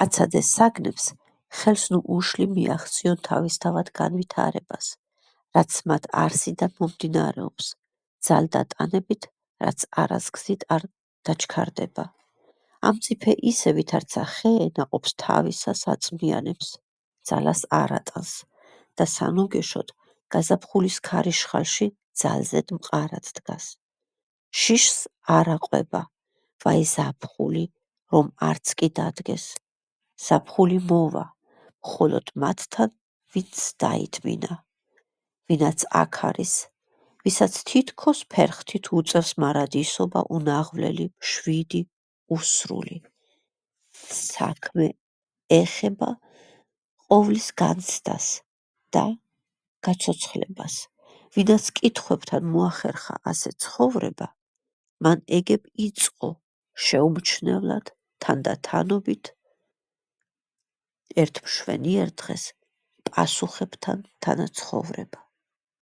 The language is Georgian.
აცადეს საგნებს ხელს ნუ უშლი მიაღწიონ თავისთავად განვითარებას, რაც მათ არსიდან მომდინარეობს, ძალდატანებით, რაც არასგზით არ დაჩქარდება. ამწიფე ისე ვითარცა ხე ნაყოფს თავისას აწმიანებს, ძალას არ ატანს და სანუგეშოდ გაზაფხულის ქარიშხალში ძალზედ მყარად დგას. შიშს არ აყვება, ვაი ზაფხული, რომ არც კი დადგეს. ზაფხული მოვა, მხოლოდ მათთან, ვინც დაითმინა, ვინაც აქ არის, ვისაც თითქოს ფერხთით უწევს მარადისობა უნაღვლელი, მშვიდი, უსრული. საქმე ეხება ყოვლის განცდას და გაცოცხლებას. ვინაც კითხვებთან მოახერხა ასე ცხოვრება, მან ეგებ იწყო შეუმჩნევლად, თანდათანობით, ერთ მშვენიერ დღეს პასუხებთან თანაცხოვრება.